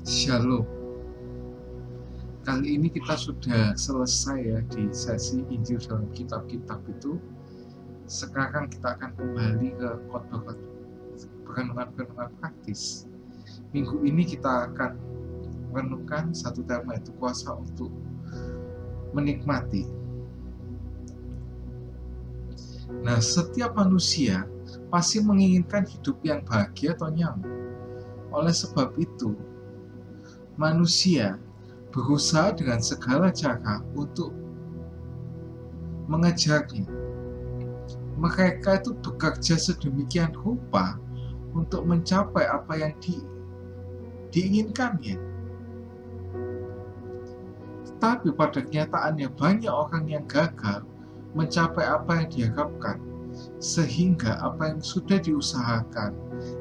Shalom. Kali ini kita sudah selesai ya di sesi Injil dalam kitab-kitab itu. Sekarang kita akan kembali ke renungan-renungan praktis. Minggu ini kita akan merenungkan satu tema, itu kuasa untuk menikmati. Nah, setiap manusia pasti menginginkan hidup yang bahagia atau nyaman. Oleh sebab itu, manusia berusaha dengan segala cara untuk mengejarnya. Mereka itu bekerja sedemikian rupa untuk mencapai apa yang diinginkannya. Tetapi pada kenyataannya banyak orang yang gagal mencapai apa yang diharapkan, sehingga apa yang sudah diusahakan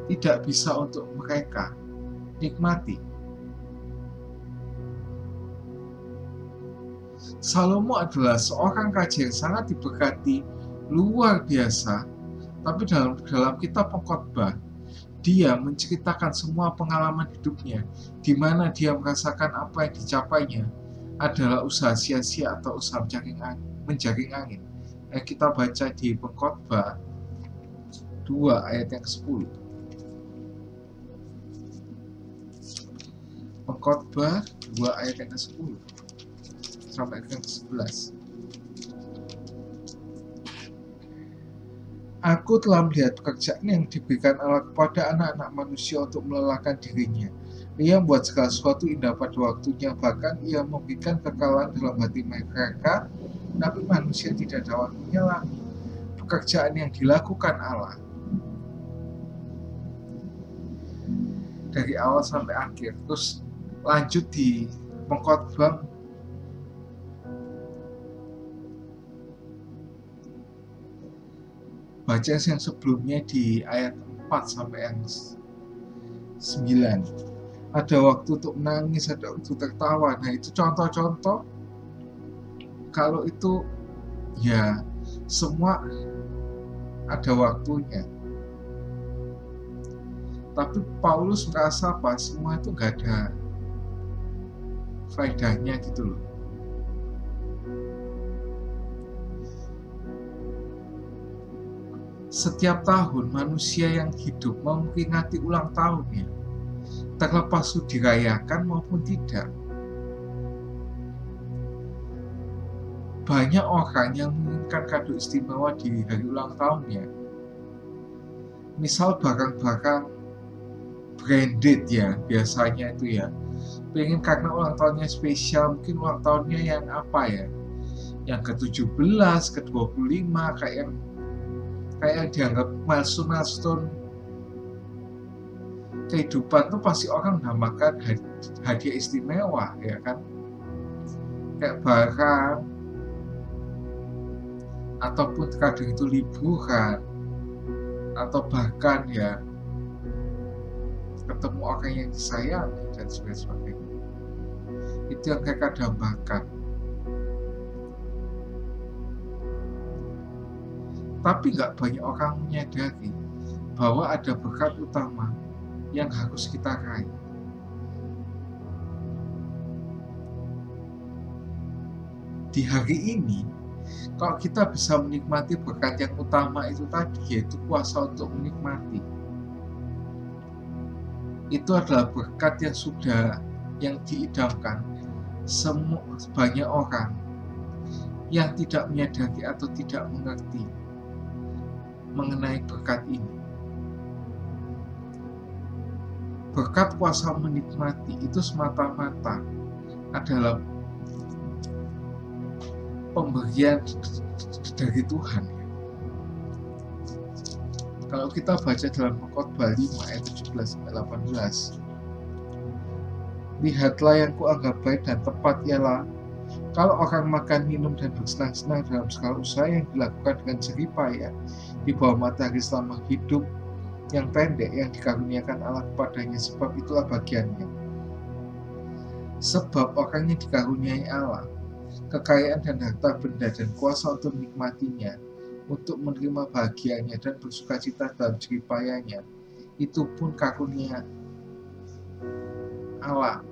tidak bisa untuk mereka nikmati. Salomo adalah seorang raja yang sangat diberkati luar biasa, tapi dalam kitab Pengkhotbah dia menceritakan semua pengalaman hidupnya, di mana dia merasakan apa yang dicapainya adalah usaha sia-sia atau usaha menjaring angin. Kita baca di Pengkhotbah 2 ayat yang ke-10. Pengkhotbah 2 ayat yang ke-10 sampai yang ke-11. Aku telah melihat pekerjaan yang diberikan Allah kepada anak-anak manusia untuk melelahkan dirinya. Ia membuat segala sesuatu indah pada waktunya, bahkan ia memberikan kekalahan dalam hati mereka, tapi manusia tidak dapat menyelami pekerjaan yang dilakukan Allah. Dari awal sampai akhir, terus lanjut di Pengkhotbah baca yang sebelumnya di ayat 4 sampai yang 9. Ada waktu untuk menangis, ada waktu tertawa. Nah, itu contoh-contoh. Kalau itu ya semua ada waktunya. Tapi Paulus merasa apa? Semua itu gak ada faedahnya gitu loh. Setiap tahun manusia yang hidup memperingati ulang tahunnya, terlepas itu dirayakan maupun tidak. Banyak orang yang menginginkan kado istimewa di hari ulang tahunnya. Misal barang-barang branded ya, biasanya itu ya. Pengen karena ulang tahunnya spesial, mungkin ulang tahunnya yang apa ya? Yang ke-17, ke-25, kayak yang dianggap milestone kehidupan tuh pasti orang namakan hadiah istimewa ya kan, kayak barang ataupun kadang itu liburan atau bahkan ya ketemu orang yang disayangi dan sebagainya. Itu yang mereka dambakan. Tapi nggak banyak orang menyadari bahwa ada berkat utama yang harus kita raih. Di hari ini, kalau kita bisa menikmati berkat yang utama itu tadi, yaitu kuasa untuk menikmati, itu adalah berkat yang diidamkan banyak orang yang tidak menyadari atau tidak mengerti mengenai berkat ini. Berkat kuasa menikmati itu semata-mata adalah pemberian dari Tuhan. Kalau kita baca dalam Pengkhotbah 5 ayat 17-18, lihatlah yang kuanggap baik dan tepat ialah kalau orang makan, minum, dan bersenang-senang dalam segala usaha yang dilakukan dengan jerih payah di bawah matahari selama hidup yang pendek yang dikaruniakan Allah kepadanya, sebab itulah bagiannya. Sebab orang yang dikaruniai Allah kekayaan dan harta benda dan kuasa untuk menikmatinya, untuk menerima bahagianya dan bersukacita dalam jerih payahnya, itu pun karunia Allah.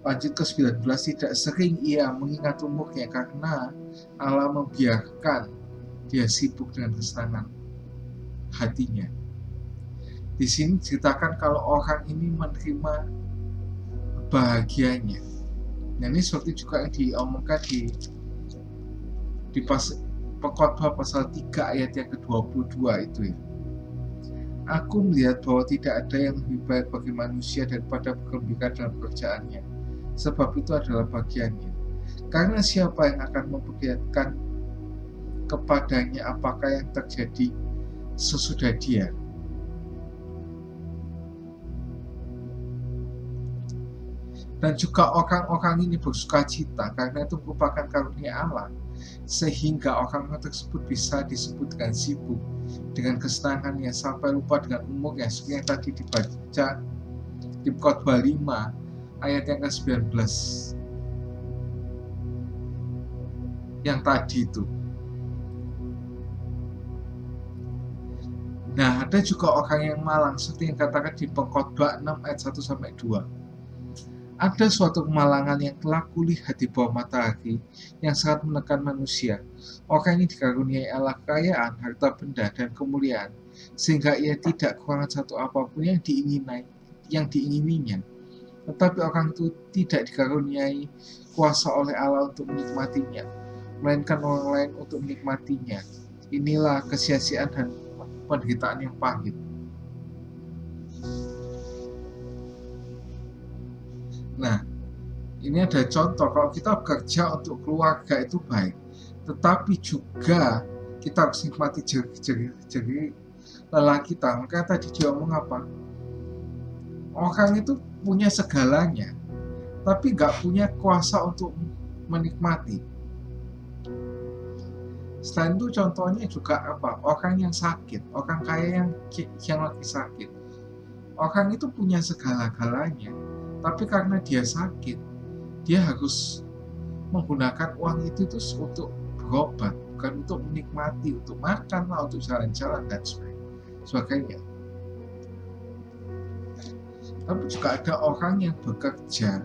Lanjut ke 19, tidak sering ia mengingat umurnya karena Allah membiarkan dia sibuk dengan kesenangan hatinya. Di sini ceritakan kalau orang ini menerima bahagianya. Nah, ini seperti juga yang diomongkan di Pengkhotbah pasal 3 ayat yang ke-22 itu ya. Aku melihat bahwa tidak ada yang lebih baik bagi manusia daripada bergembira dalam pekerjaannya, sebab itu adalah bagiannya. Karena siapa yang akan memperlihatkan kepadanya apakah yang terjadi sesudah dia? Dan juga orang-orang ini bersukacita karena itu merupakan karunia Allah, sehingga orang-orang tersebut bisa disebut dengan sibuk dengan kesenangannya sampai lupa dengan umurnya, seperti yang tadi dibaca di Khotbah 5 ayat yang ke-19 yang tadi itu. Nah, ada juga orang yang malang seperti yang katakan di Pengkhotbah 6 ayat 1-2. Ada suatu kemalangan yang telah kulihat di bawah matahari yang sangat menekan manusia. Orang ini dikaruniai Allah kekayaan, harta benda, dan kemuliaan, sehingga ia tidak kekurangan satu apapun yang diingininya. Tetapi orang itu tidak dikaruniai kuasa oleh Allah untuk menikmatinya, melainkan orang lain untuk menikmatinya. Inilah kesia-siaan dan penderitaan yang pahit. Nah, ini ada contoh kalau kita bekerja untuk keluarga itu baik, tetapi juga kita harus nikmati jeri lelah kita. Maka tadi dia ngomong apa? Orang itu punya segalanya, tapi nggak punya kuasa untuk menikmati. Selain itu contohnya juga apa? Orang yang sakit, orang kaya yang lagi sakit. Orang itu punya segala-galanya, tapi karena dia sakit, dia harus menggunakan uang itu terus untuk berobat, bukan untuk menikmati, untuk makan, untuk jalan-jalan dan sebagainya. Tapi juga ada orang yang bekerja,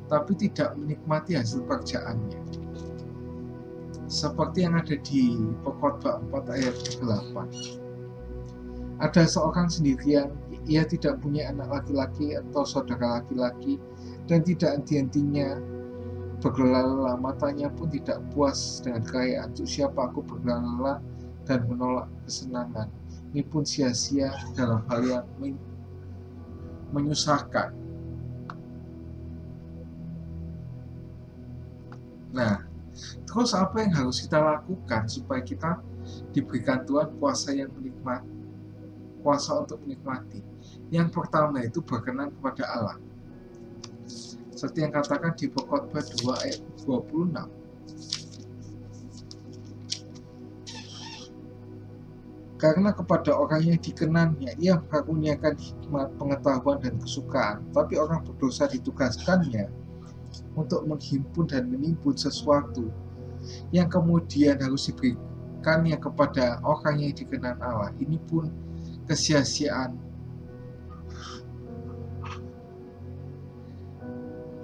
tapi tidak menikmati hasil pekerjaannya. Seperti yang ada di Pengkhotbah 4 ayat 8. Ada seorang sendirian, ia tidak punya anak laki-laki atau saudara laki-laki, dan tidak henti-hentinya bergelala, matanya pun tidak puas dengan kekayaan. Untuk siapa aku bergelala dan menolak kesenangan? Ini pun sia-sia dalam hal yang menyusahkan. Nah, terus apa yang harus kita lakukan supaya kita diberikan Tuhan kuasa untuk menikmati? Yang pertama itu berkenan kepada Allah. Seperti yang katakan di Pengkhotbah 2 ayat 26. Karena kepada orang yang dikenannya, ia mengaruniakan hikmat, pengetahuan, dan kesukaan. Tapi orang berdosa ditugaskannya untuk menghimpun dan menimbun sesuatu yang kemudian harus diberikannya kepada orang yang dikenan Allah. Ini pun kesia-siaan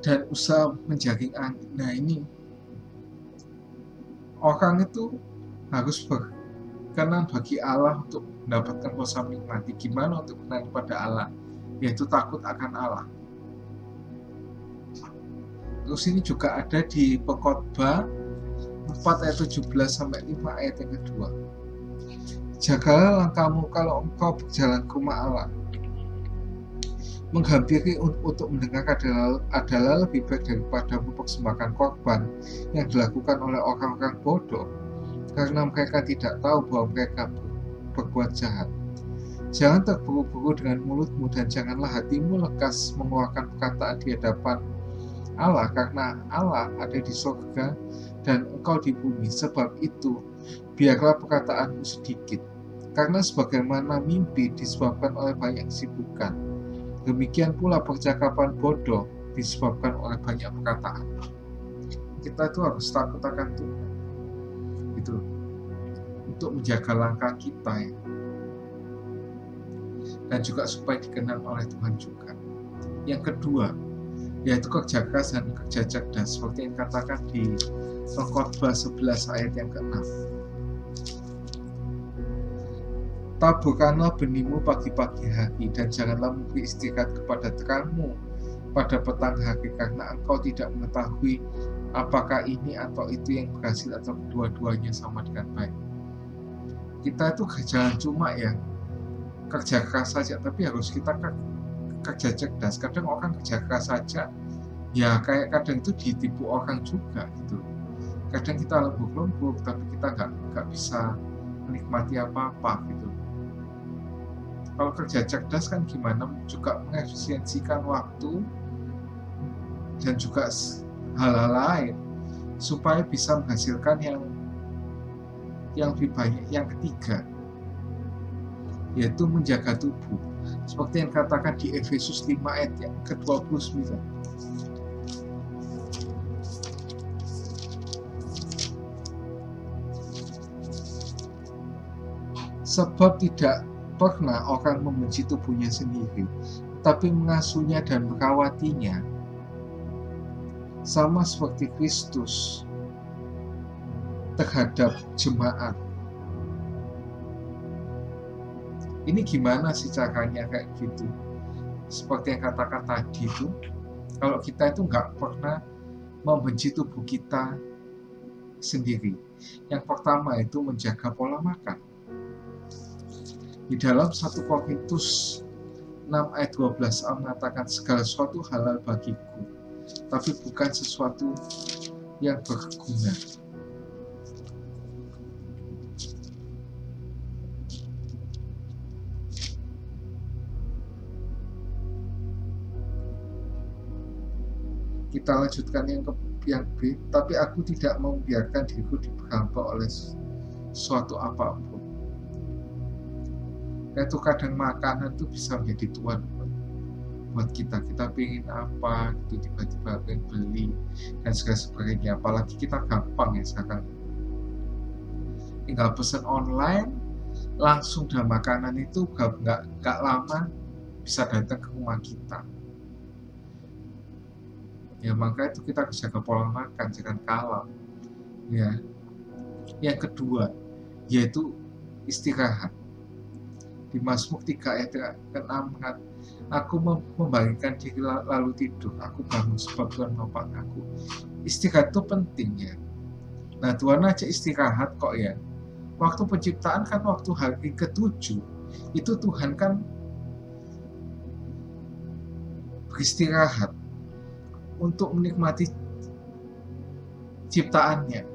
dan usaha menjaring angin. Nah, ini orang itu harus berkenan bagi Allah untuk mendapatkan kuasa menikmati. Gimana untuk berkenan kepada Allah? Yaitu takut akan Allah. Terus ini juga ada di Pengkhotbah 4 ayat 17-5 ayat yang kedua. Jagalah langkahmu kalau engkau berjalan ke rumah Allah. Menghampiri untuk mendengar adalah lebih baik daripada mempersembahkan korban yang dilakukan oleh orang-orang bodoh, karena mereka tidak tahu bahwa mereka berbuat jahat. Jangan terburu-buru dengan mulutmu dan janganlah hatimu lekas mengeluarkan perkataan di hadapan Allah, karena Allah ada di surga dan engkau di bumi. Sebab itu, biarlah perkataanmu sedikit, karena sebagaimana mimpi disebabkan oleh banyak kesibukan, demikian pula percakapan bodoh disebabkan oleh banyak perkataan. Kita itu harus takut akan Tuhan, gitu, untuk menjaga langkah kita ya. dan juga supaya dikenal oleh Tuhan juga. Yang kedua, yaitu kerja keras dan kerja cerdas, seperti yang dikatakan di Pengkhotbah 11 ayat yang ke-6. Taburkanlah benihmu pagi-pagi hari, dan janganlah memberi istirahat kepada terangmu pada petang hari, karena engkau tidak mengetahui apakah ini atau itu yang berhasil atau kedua-duanya sama dengan baik. Kita itu jangan cuma ya kerja keras saja, tapi harus kita kerja cerdas. Kadang orang kerja keras saja ya kayak kadang itu ditipu orang juga gitu. Kadang kita lembur-lembur tapi kita nggak bisa menikmati apa-apa gitu. Kalau kerja cerdas kan gimana, juga mengefisiensikan waktu dan juga hal-hal lain supaya bisa menghasilkan yang lebih banyak. Yang ketiga, yaitu menjaga tubuh, seperti yang dikatakan di Efesus 5 ayat yang ke-29. Sebab tidak pernah orang membenci tubuhnya sendiri, tapi mengasuhnya dan merawatinya, sama seperti Kristus terhadap jemaat. Ini gimana sih caranya kayak gitu? Seperti yang katakan tadi itu, kalau kita itu nggak pernah membenci tubuh kita sendiri. Yang pertama itu menjaga pola makan. Di dalam 1 Korintus 6 ayat 12 mengatakan segala sesuatu halal bagiku, tapi bukan sesuatu yang berguna. Kita lanjutkan yang B, tapi aku tidak mau membiarkan diriku diperhamba oleh suatu apapun. Itu kadang makanan itu bisa menjadi tuan buat kita pengen apa gitu, tiba-tiba pengen beli dan segala sebagainya. Apalagi kita gampang ya sekarang, tinggal pesen online langsung, dan makanan itu nggak lama bisa datang ke rumah kita. Ya maka itu kita harus jaga pola makan, jangan kalap ya. Yang kedua yaitu istirahat. Di Mazmur 3 ayat ke-6, aku membaringkan diri lalu tidur, aku bangun sebab Tuhan menopang aku. Istirahat itu penting ya. Nah, Tuhan aja istirahat kok ya. Waktu penciptaan kan waktu hari ke-7 itu Tuhan kan beristirahat untuk menikmati ciptaannya.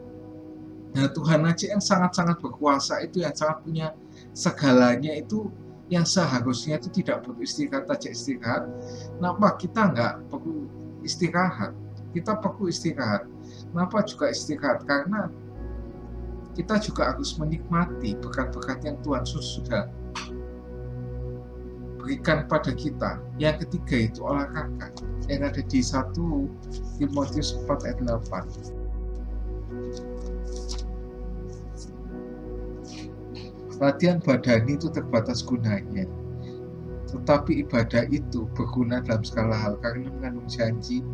Nah, Tuhan aja yang sangat-sangat berkuasa itu, yang sangat punya segalanya itu, yang seharusnya itu tidak perlu istirahat aja istirahat. Kenapa kita nggak perlu istirahat? Kita perlu istirahat. Kenapa juga istirahat? Karena kita juga harus menikmati berkat-berkat yang Tuhan sudah berikan pada kita. Yang ketiga itu olahraga, yang ada di 1 Timotius 4 ayat 8. Latihan badani itu terbatas gunanya, tetapi ibadah itu berguna dalam segala hal karena mengandung janji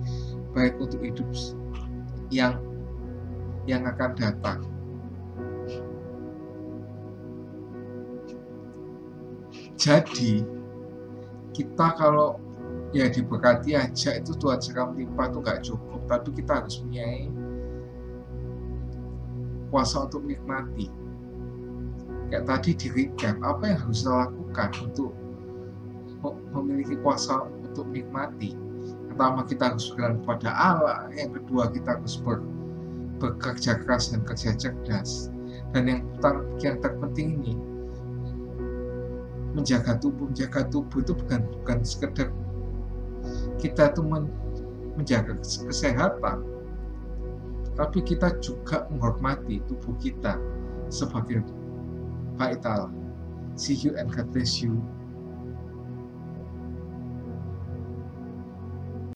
baik untuk hidup yang akan datang. Jadi kita kalau ya diberkati aja itu Tuhan sekarang melimpah itu gak cukup, tapi kita harus punya kuasa untuk menikmati. Kayak tadi di recap, apa yang harus kita lakukan untuk memiliki kuasa untuk menikmati? Pertama, kita harus berkenan kepada Allah. Yang kedua, kita harus bekerja keras dan kerja cerdas. Dan yang terpenting ini, menjaga tubuh. Menjaga tubuh itu bukan sekedar kita tuh menjaga kesehatan, tapi kita juga menghormati tubuh kita sebagai vital. See you and God bless you.